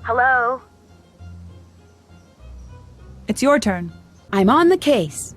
Hello? It's your turn. I'm on the case.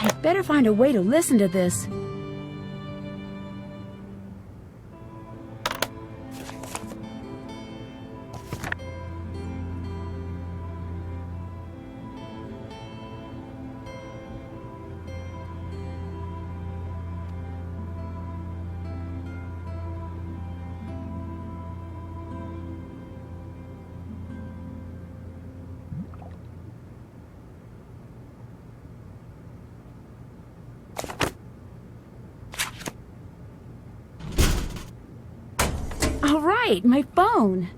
I'd better find a way to listen to this. All right, my phone.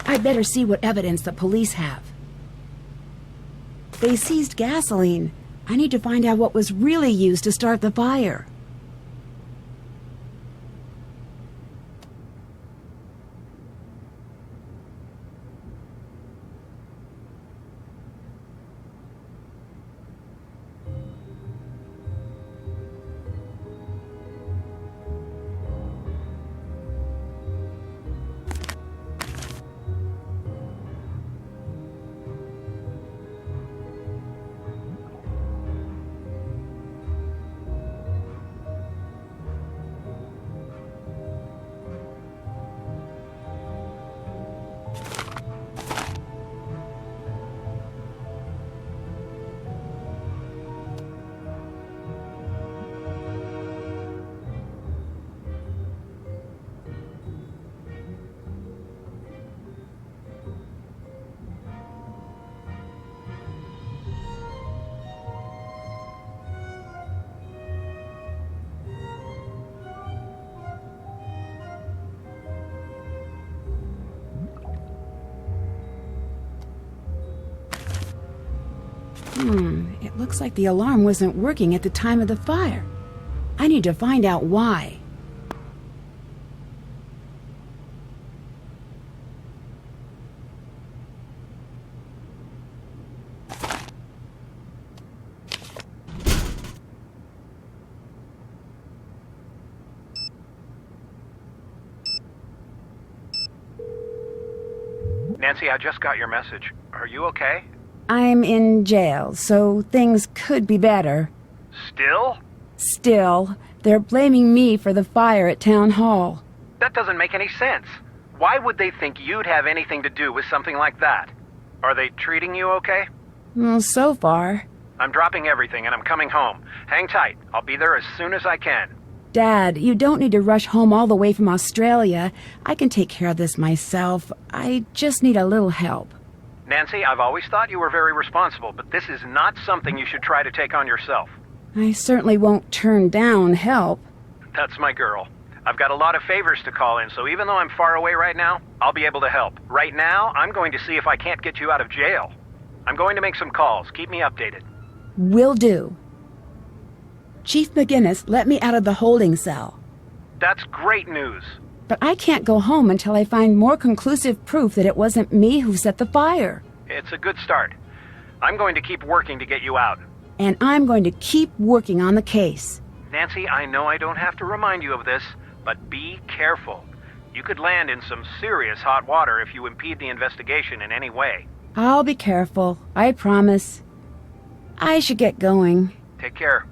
I'd better see what evidence the police have. They seized gasoline. I need to find out what was really used to start the fire. It looks like the alarm wasn't working at the time of the fire. I need to find out why. Nancy, I just got your message. Are you okay? I'm in jail, so things could be better. Still? Still, they're blaming me for the fire at Town Hall. That doesn't make any sense. Why would they think you'd have anything to do with something like that? Are they treating you okay? Well, so far. I'm dropping everything and I'm coming home. Hang tight. I'll be there as soon as I can. Dad, you don't need to rush home all the way from Australia. I can take care of this myself. I just need a little help. Nancy, I've always thought you were very responsible, but this is not something you should try to take on yourself. I certainly won't turn down help. That's my girl. I've got a lot of favors to call in, so even though I'm far away right now, I'll be able to help. Right now, I'm going to see if I can't get you out of jail. I'm going to make some calls. Keep me updated. Will do. Chief McGinnis let me out of the holding cell. That's great news. But I can't go home until I find more conclusive proof that it wasn't me who set the fire. It's a good start. I'm going to keep working to get you out. and I'm going to keep working on the case. Nancy, I know I don't have to remind you of this, but be careful. You could land in some serious hot water if you impede the investigation in any way. I'll be careful, I promise. I should get going. Take care.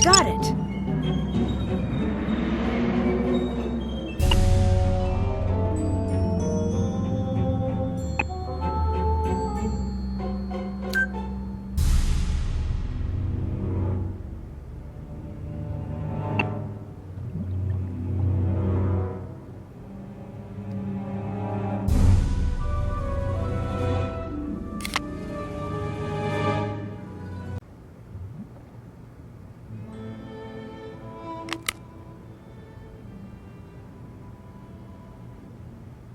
Got it.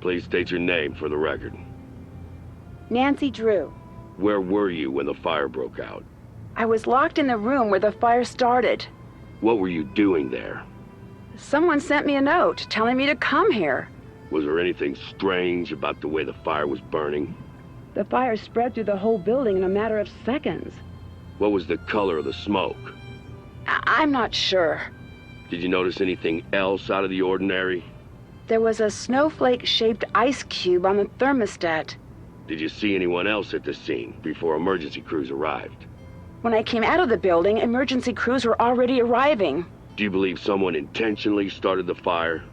Please state your name for the record. Nancy Drew. Where were you when the fire broke out? I was locked in the room where the fire started. What were you doing there? Someone sent me a note telling me to come here. Was there anything strange about the way the fire was burning? The fire spread through the whole building in a matter of seconds. What was the color of the smoke? I'm not sure. Did you notice anything else out of the ordinary? There was a snowflake-shaped ice cube on the thermostat. Did you see anyone else at the scene before emergency crews arrived? When I came out of the building, emergency crews were already arriving. Do you believe someone intentionally started the fire?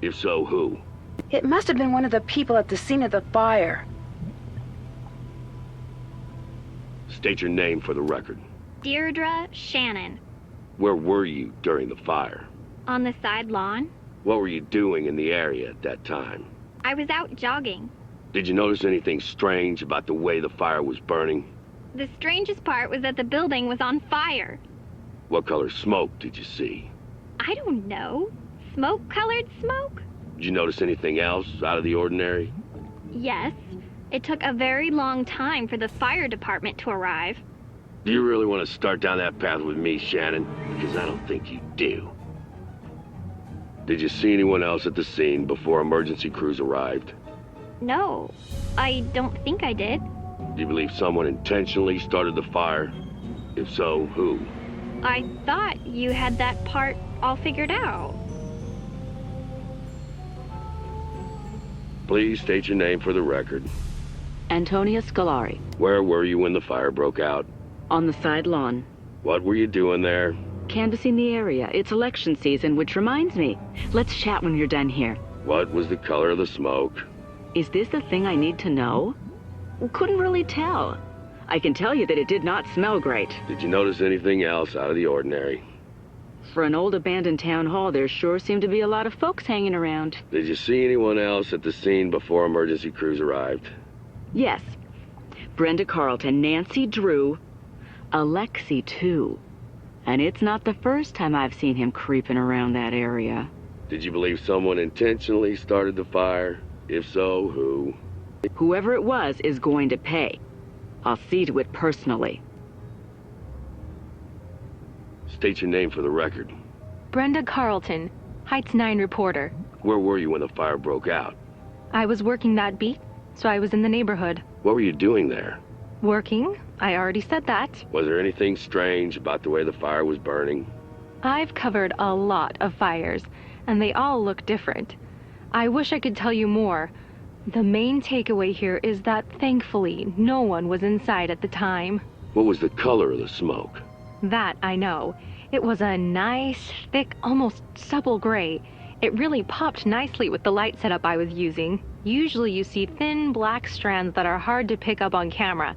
If so, who? It must have been one of the people at the scene of the fire. State your name for the record. Deirdre Shannon. Where were you during the fire? On the side lawn. What were you doing in the area at that time? I was out jogging. Did you notice anything strange about the way the fire was burning? The strangest part was that the building was on fire. What color smoke did you see? I don't know. Smoke-colored smoke? Did you notice anything else out of the ordinary? Yes. It took a very long time for the fire department to arrive. Do you really want to start down that path with me, Shannon? Because I don't think you do. Did you see anyone else at the scene before emergency crews arrived? No, I don't think I did. Do you believe someone intentionally started the fire? If so, who? I thought you had that part all figured out. Please state your name for the record. Antonia Scolari. Where were you when the fire broke out? On the side lawn. What were you doing there? Canvassing the area. It's election season, which reminds me. Let's chat when you're done here. What was the color of the smoke? Is this the thing I need to know? Couldn't really tell. I can tell you that it did not smell great. Did you notice anything else out of the ordinary? For an old abandoned town hall, there sure seemed to be a lot of folks hanging around. Did you see anyone else at the scene before emergency crews arrived? Yes. Brenda Carlton, Nancy Drew, Alexi too. And it's not the first time I've seen him creeping around that area. Did you believe someone intentionally started the fire? If so, who? Whoever it was is going to pay. I'll see to it personally. State your name for the record. Brenda Carlton, Heights 9 reporter. Where were you when the fire broke out? I was working that beat, so I was in the neighborhood. What were you doing there? Working? I already said that. Was there anything strange about the way the fire was burning? I've covered a lot of fires, and they all look different. I wish I could tell you more, The main takeaway here is that thankfully no one was inside at the time. What was the color of the smoke? That I know. It was a nice, thick, almost supple gray. It really popped nicely with the light setup I was using. Usually you see thin black strands that are hard to pick up on camera.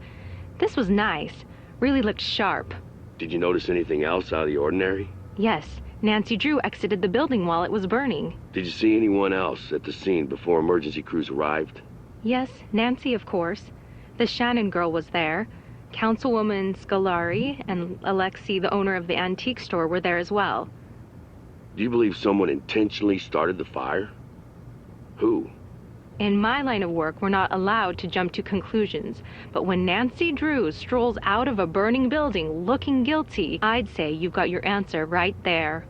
This was nice. Really looked sharp. Did you notice anything else out of the ordinary? Yes, Nancy Drew exited the building while it was burning. Did you see anyone else at the scene before emergency crews arrived? Yes, Nancy, of course. The Shannon girl was there. Councilwoman Scolari and Alexi, the owner of the antique store, were there as well. Do you believe someone intentionally started the fire? Who? In my line of work, we're not allowed to jump to conclusions. But when Nancy Drew strolls out of a burning building looking guilty, I'd say you've got your answer right there.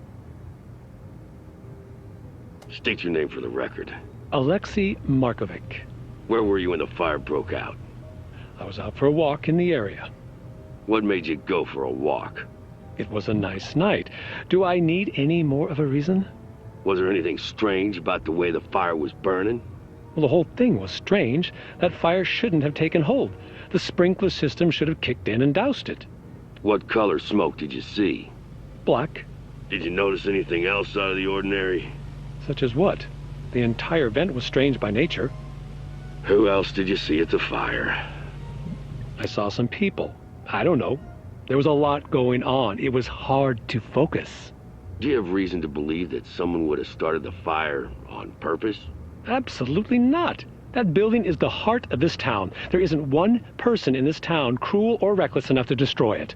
State your name for the record. Alexei Markovic. Where were you when the fire broke out? I was out for a walk in the area. What made you go for a walk? It was a nice night. Do I need any more of a reason? Was there anything strange about the way the fire was burning? Well, the whole thing was strange. That fire shouldn't have taken hold. The sprinkler system should have kicked in and doused it. What color smoke did you see? Black. Did you notice anything else out of the ordinary? Such as what? The entire vent was strange by nature. Who else did you see at the fire? I saw some people. I don't know. There was a lot going on. It was hard to focus. Do you have reason to believe that someone would have started the fire on purpose? Absolutely not. That building is the heart of this town. There isn't one person in this town cruel or reckless enough to destroy it.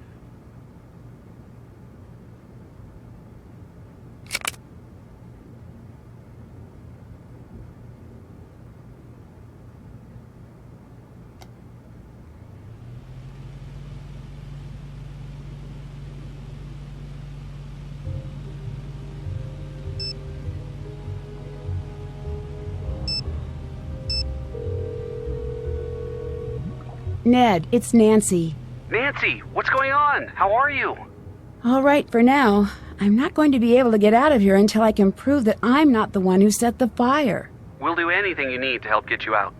Ned, it's Nancy. Nancy, what's going on? How are you? All right for now. I'm not going to be able to get out of here until I can prove that I'm not the one who set the fire. We'll do anything you need to help get you out.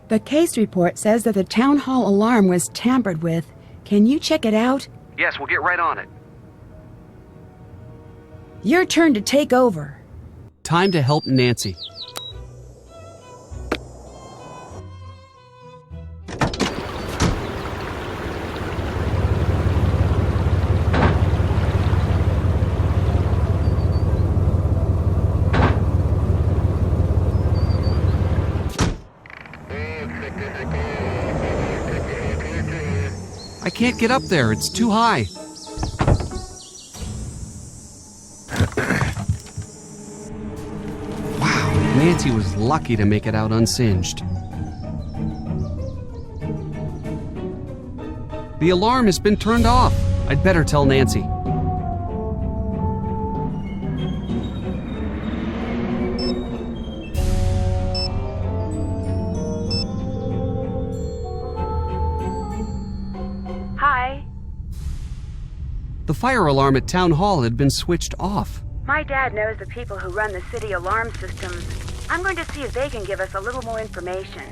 The case report says that the town hall alarm was tampered with. Can you check it out? Yes, we'll get right on it. Your turn to take over. Time to help Nancy. I can't get up there. It's too high. Wow, Nancy was lucky to make it out unsinged. The alarm has been turned off. I'd better tell Nancy. Hi. The fire alarm at Town Hall had been switched off. My dad knows the people who run the city alarm systems. I'm going to see if they can give us a little more information.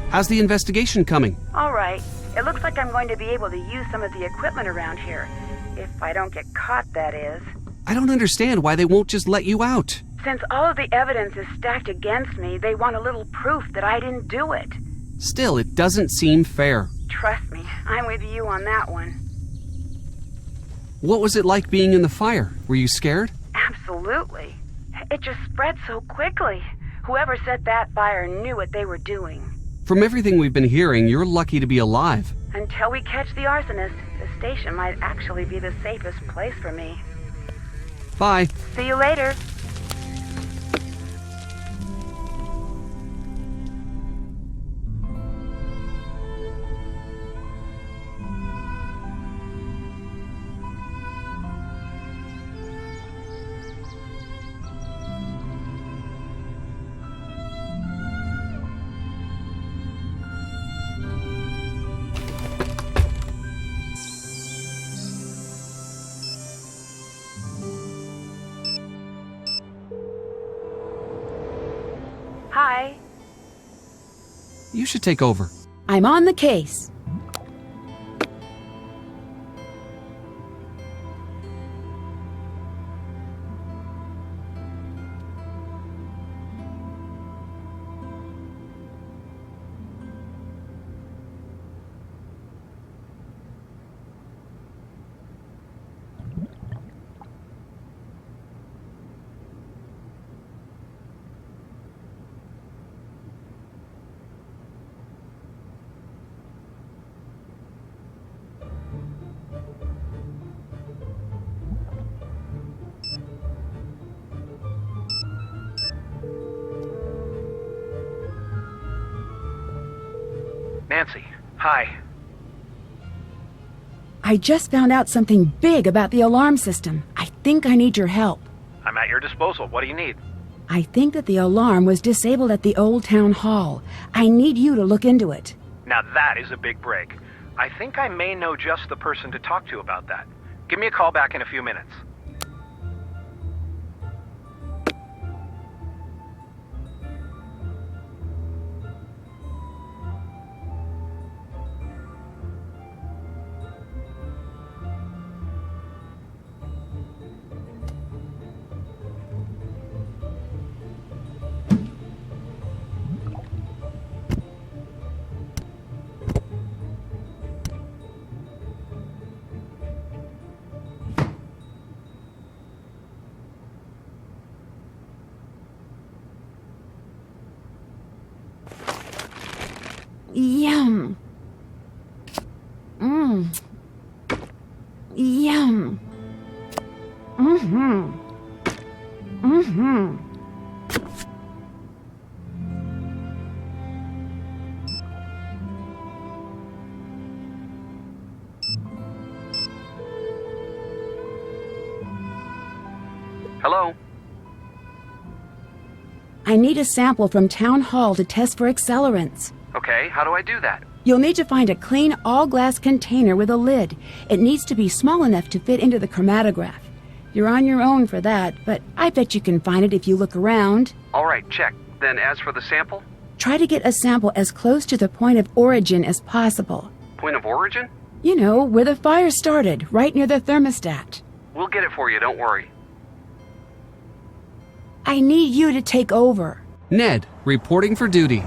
How's the investigation coming? All right. It looks like I'm going to be able to use some of the equipment around here. If I don't get caught, that is. I don't understand why they won't just let you out. Since all of the evidence is stacked against me, they want a little proof that I didn't do it. Still, it doesn't seem fair. Trust me, I'm with you on that one. What was it like being in the fire? Were you scared? Absolutely. It just spread so quickly. Whoever set that fire knew what they were doing. From everything we've been hearing, you're lucky to be alive. Until we catch the arsonist, the station might actually be the safest place for me. Bye. See you later. Bye. You should take over. I'm on the case. Nancy, hi. I just found out something big about the alarm system. I think I need your help. I'm at your disposal. What do you need? I think that the alarm was disabled at the old town hall. I need you to look into it. Now that is a big break. I think I may know just the person to talk to about that. Give me a call back in a few minutes. Yum. Yum. Hello? I need a sample from town hall to test for accelerants. Okay, how do I do that? You'll need to find a clean all-glass container with a lid. It needs to be small enough to fit into the chromatograph. You're on your own for that, but I bet you can find it if you look around. All right, check. Then as for the sample? Try to get a sample as close to the point of origin as possible. Point of origin? You know, where the fire started, right near the thermostat. We'll get it for you, don't worry. I need you to take over. Ned, reporting for duty.